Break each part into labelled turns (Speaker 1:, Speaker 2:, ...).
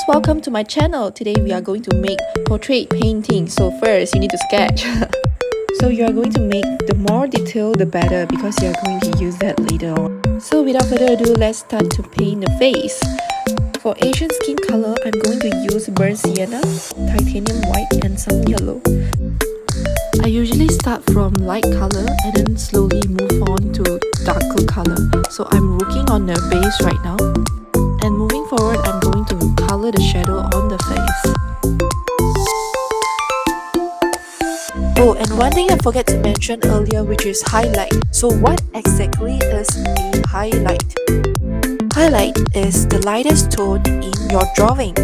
Speaker 1: guys, welcome to my channel. Today we are going to make portrait painting. So first you need to sketch. So you are going to make the more detail the better because you are going to use that later on. So without further ado, let's start to paint the face. For Asian skin color, I'm going to use burnt sienna, titanium white and some yellow. I usually start from light color and then slowly move on to darker color. So I'm working on the base right now. And moving forward, I'm going to color the shadow on the face. Oh, and one thing I forgot to mention earlier, which is highlight. So what exactly is a highlight? Highlight is the lightest tone in your drawing.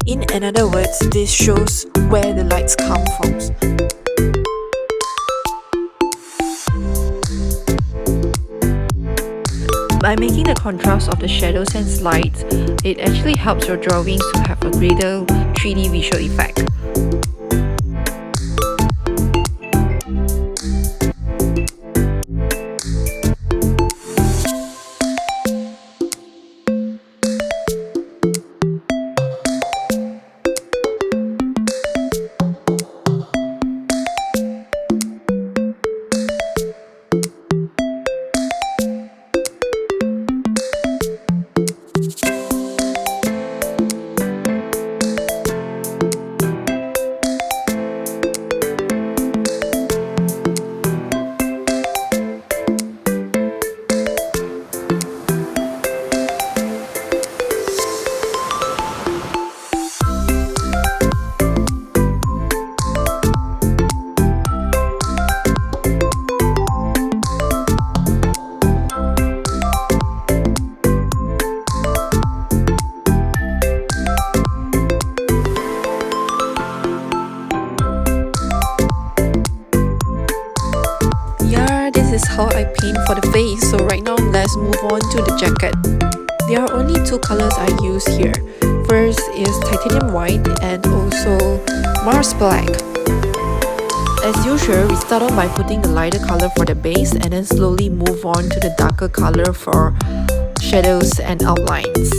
Speaker 1: In other words, this shows where the lights come from. By making the contrast of the shadows and lights, it actually helps your drawings to have a greater 3D visual effect. This is how I paint for the face. So right now let's move on to the jacket. There are only two colors I use here. First is titanium white and also Mars black. As usual, we start off by putting the lighter color for the base and then slowly move on to the darker color for shadows and outlines.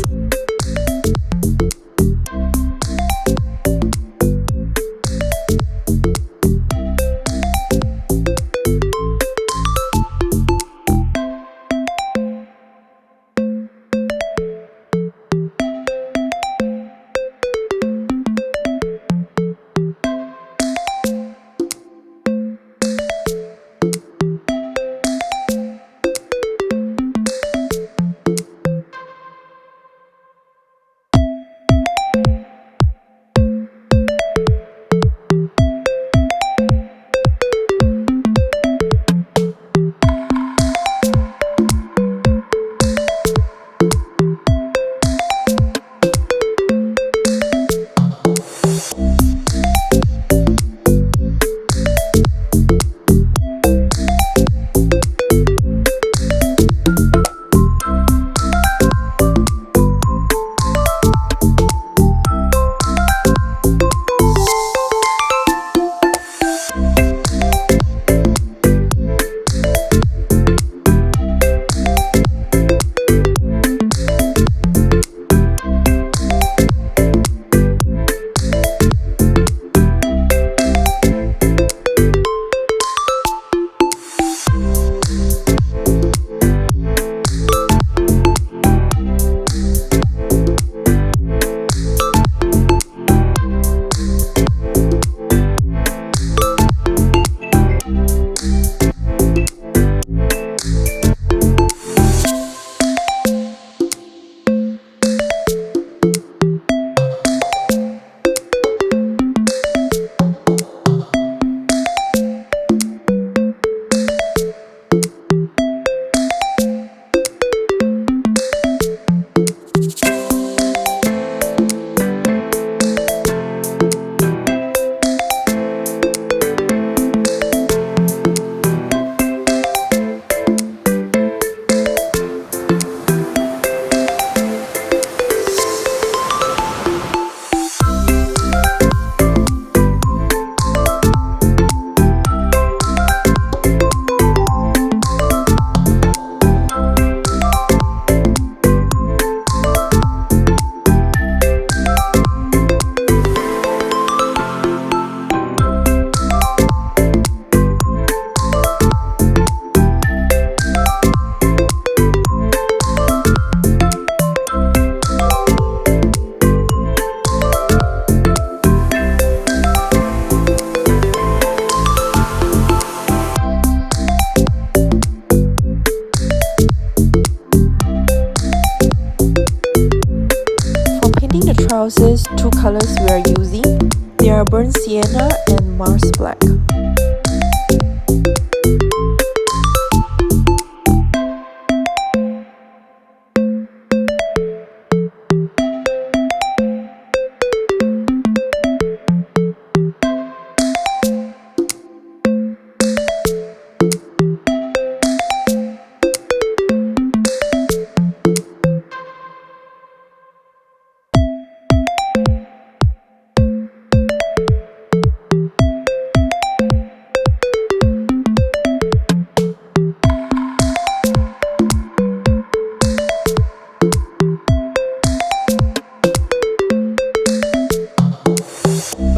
Speaker 1: regarding the trousers, two colors we are using, they are burnt sienna and Mars black.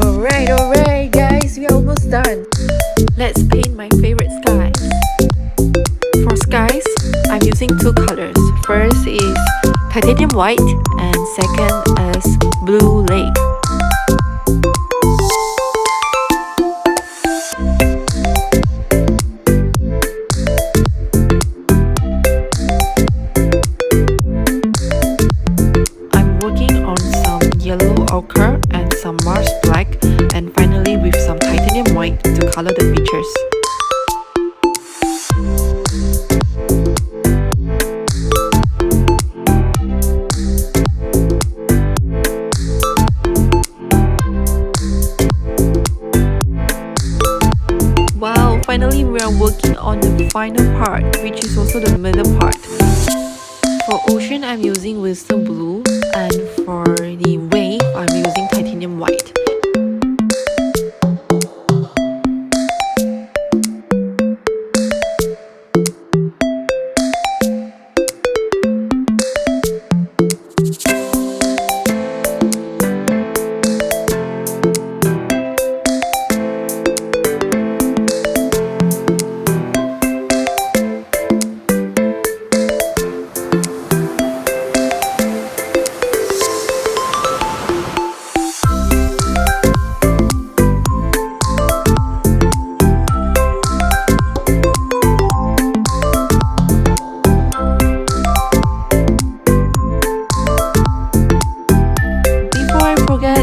Speaker 1: Alright guys, we are almost done. Let's paint my favorite skies. For skies, I'm using two colors. First is titanium white and second is blue lake. I'm working on some yellow ochre and some Mars black, and finally with some titanium white to color the features. Wow, finally we are working on the final part, which is also the middle part. For ocean, I'm using wisdom blue, and for the wave, I'm using titanium white.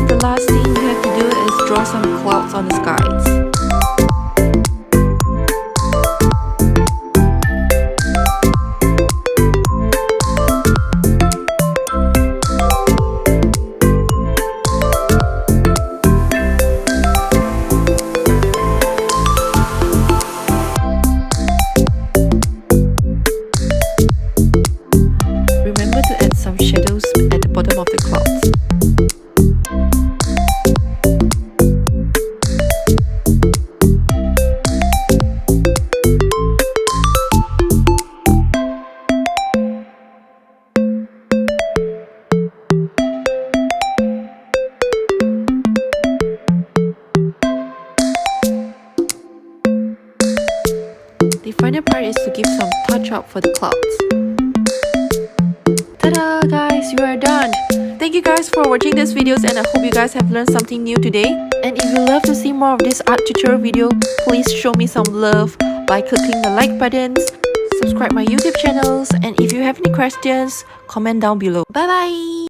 Speaker 1: The last thing we have to do is draw some clouds on the skies. Remember to add some shadows at the bottom of the clouds. The final part is to give some touch up for the clouds. Ta-da guys, you are done! Thank you guys for watching these videos, and I hope you guys have learned something new today. And if you love to see more of this art tutorial video, please show me some love by clicking the like buttons, subscribe my YouTube channels, and if you have any questions, comment down below. Bye bye!